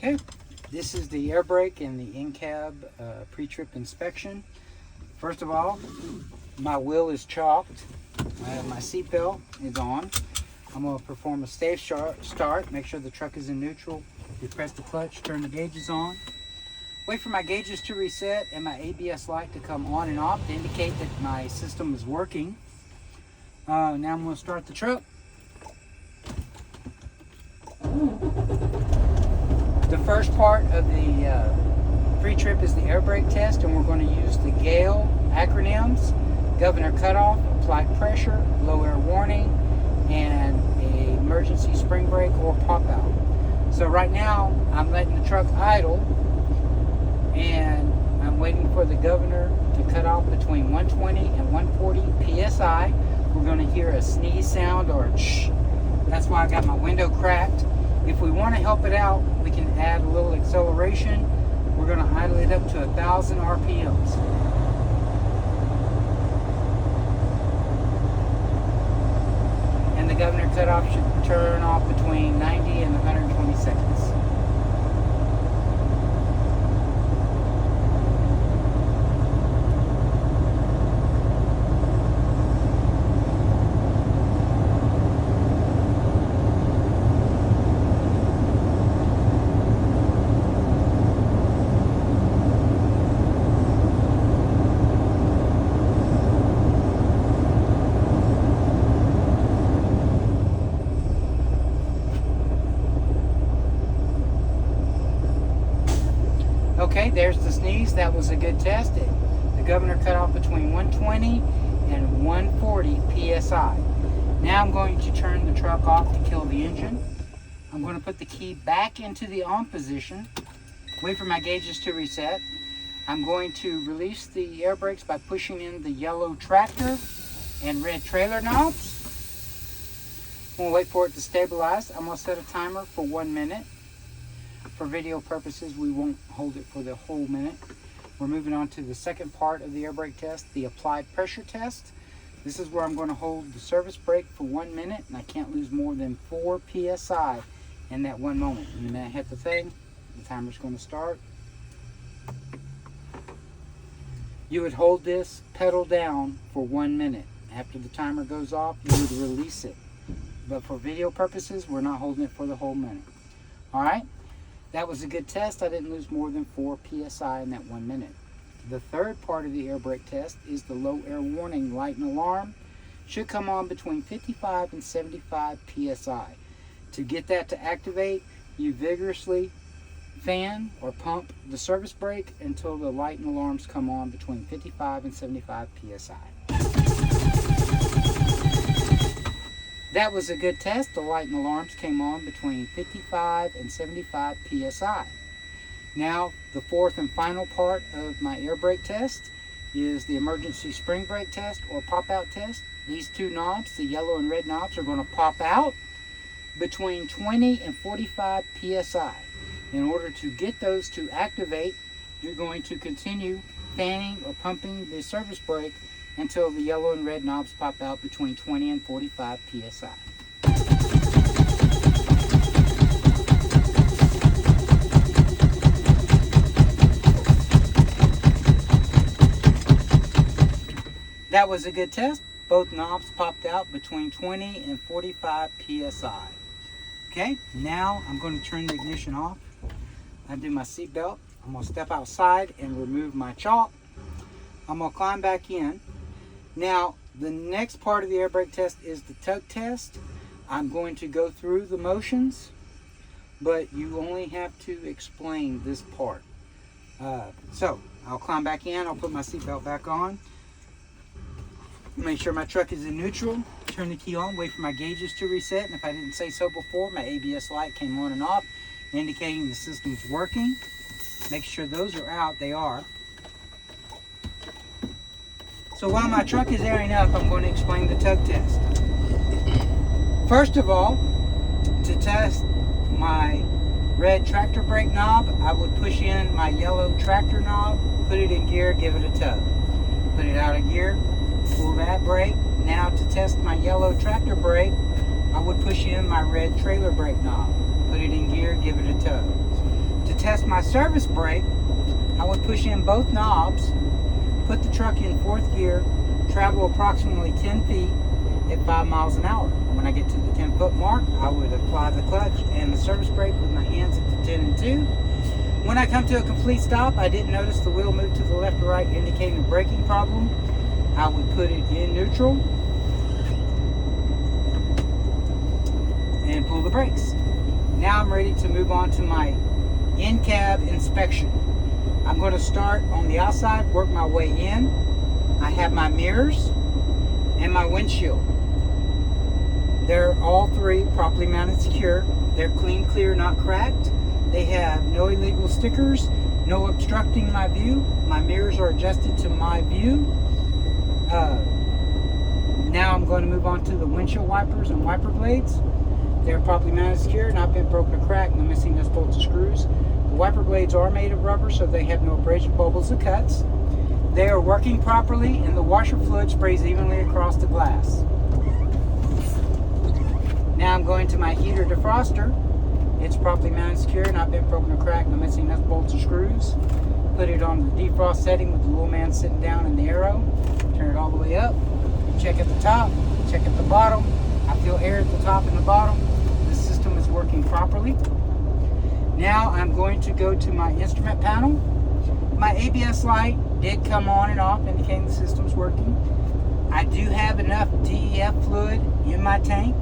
Okay, this is the air brake and the InCab pre-trip inspection. First of all, my wheel is chalked. My seatbelt is on. I'm going to perform a safe start. Make sure the truck is in neutral. You press the clutch, turn the gauges on. Wait for my gauges to reset and my ABS light to come on and off to indicate that my system is working. Now I'm going to start the truck. The first part of the pre-trip is the air brake test, and we're going to use the GALE acronyms: governor cutoff, applied pressure, low air warning, and a emergency spring brake or pop out. So right now I'm letting the truck idle, and I'm waiting for the governor to cut off between 120 and 140 psi. We're going to hear a sneeze sound or a shh. That's why I got my window cracked. If we want to help it out, we can add a little acceleration. We're going to idle it up to 1,000 RPMs. And the governor cutoff should turn off between 90 and 120 seconds. Okay, there's the sneeze. That was a good test. The governor cut off between 120 and 140 psi. Now I'm going to turn the truck off to kill the engine. I'm going to put the key back into the on position. Wait for my gauges to reset. I'm going to release the air brakes by pushing in the yellow tractor and red trailer knobs. I'm going to wait for it to stabilize. I'm going to set a timer for 1 minute. For video purposes, we won't hold it for the whole minute. We're moving on to the second part of the air brake test, the applied pressure test. This is where I'm going to hold the service brake for 1 minute, and I can't lose more than 4 psi in that 1 moment. And the minute I hit the thing, the timer's going to start. You would hold this pedal down for 1 minute. After the timer goes off, you would release it. But for video purposes, we're not holding it for the whole minute. All right? That was a good test. I didn't lose more than 4 psi in that 1 minute. The third part of the air brake test is the low air warning light and alarm. Should come on between 55 and 75 psi. To get that to activate, you vigorously fan or pump the service brake until the light and alarms come on between 55 and 75 psi. That was a good test. The light and alarms came on between 55 and 75 psi. Now, the fourth and final part of my air brake test is the emergency spring brake test or pop out test. These two knobs, the yellow and red knobs, are going to pop out between 20 and 45 psi. In order to get those to activate, you're going to continue fanning or pumping the service brake until the yellow and red knobs pop out between 20 and 45 psi. That was a good test. Both knobs popped out between 20 and 45 psi. Okay, now I'm going to turn the ignition off. Undo my seatbelt. I'm going to step outside and remove my chalk. I'm going to climb back in. Now, the next part of the air brake test is the tug test. I'm going to go through the motions, but you only have to explain this part. So, I'll climb back in. I'll put my seatbelt back on. Make sure my truck is in neutral. Turn the key on. Wait for my gauges to reset. And if I didn't say so before, my ABS light came on and off, indicating the system's working. Make sure those are out. They are. So while my truck is airing up, I'm going to explain the tug test. First of all, to test my red tractor brake knob, I would push in my yellow tractor knob, put it in gear, give it a tug. Put it out of gear, pull that brake. Now to test my yellow tractor brake, I would push in my red trailer brake knob, put it in gear, give it a tug. test my service brake, I would push in both knobs, put the truck in 4th gear, travel approximately 10 feet at 5 miles an hour. When I get to the 10-foot mark, I would apply the clutch and the service brake with my hands at the 10 and 2. When I come to a complete stop, I didn't notice the wheel move to the left or right, indicating a braking problem. I would put it in neutral and pull the brakes. Now I'm ready to move on to my in-cab inspection. I'm going to start on the outside, work my way in. I have my mirrors and my windshield. They're all 3 properly mounted secure. They're clean, clear, not cracked. They have no illegal stickers, no obstructing my view. My mirrors are adjusted to my view. Now I'm going to move on to the windshield wipers and wiper blades. They're properly mounted secure, not been broken or cracked, no missing no bolts or screws. The wiper blades are made of rubber, so they have no abrasion, bubbles, or cuts. They are working properly, and the washer fluid sprays evenly across the glass. Now I'm going to my heater defroster. It's properly mounted secure, not been broken or cracked, no missing nuts, bolts, or screws. Put it on the defrost setting with the little man sitting down in the arrow. Turn it all the way up. Check at the top, check at the bottom. I feel air at the top and the bottom. The system is working properly. Now I'm going to go to my instrument panel. My ABS light did come on and off, indicating the system's working. I do have enough DEF fluid in my tank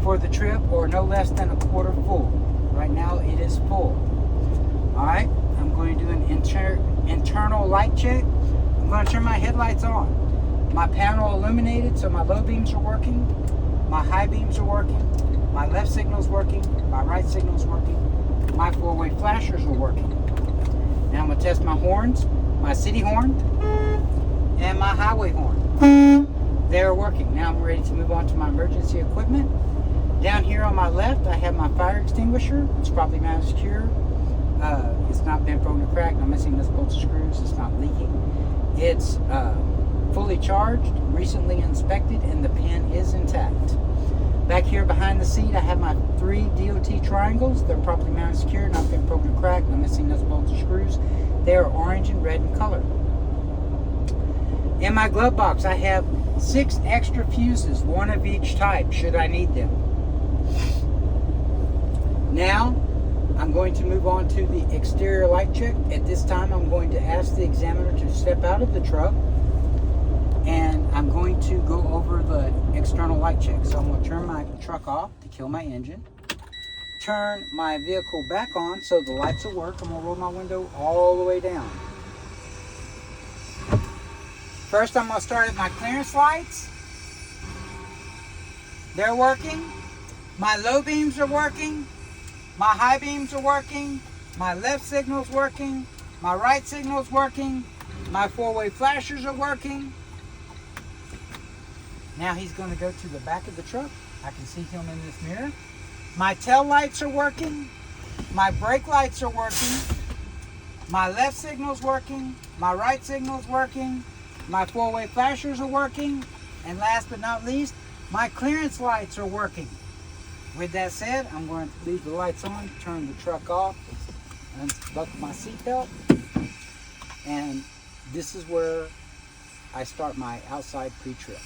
for the trip, or no less than a quarter full. Right now it is full. Alright, I'm going to do an internal light check. I'm going to turn my headlights on. My panel illuminated, so my low beams are working. My high beams are working. My left signal's working. My right signal's working. My 4-way flashers are working. Now I'm going to test my horns, my city horn, and my highway horn. They're working. Now I'm ready to move on to my emergency equipment. Down here on my left, I have my fire extinguisher. It's properly mounted secure. It's not been broken or cracked. I'm missing those bolts or screws. It's not leaking. It's fully charged, recently inspected, and the pin is intact. Back here behind the seat, I have my 3 DOT triangles. They're properly mounted secure, not been broken or cracked. I'm missing those bolts or screws. They are orange and red in color. In my glove box, I have 6 extra fuses, 1 of each type, should I need them. Now, I'm going to move on to the exterior light check. At this time, I'm going to ask the examiner to step out of the truck, and I'm going to go over the external light check. So I'm going to turn my truck off to kill my engine. Turn my vehicle back on so the lights will work. I'm going to roll my window all the way down. First, I'm going to start at my clearance lights. They're working. My low beams are working. My high beams are working. My left signal's working. My right signal's working. My 4-way flashers are working. Now he's going to go to the back of the truck. I can see him in this mirror. My tail lights are working. My brake lights are working. My left signal's working. My right signal's working. My 4-way flashers are working. And last but not least, my clearance lights are working. With that said, I'm going to leave the lights on, turn the truck off, unbuckle my seatbelt, and this is where I start my outside pre-trip.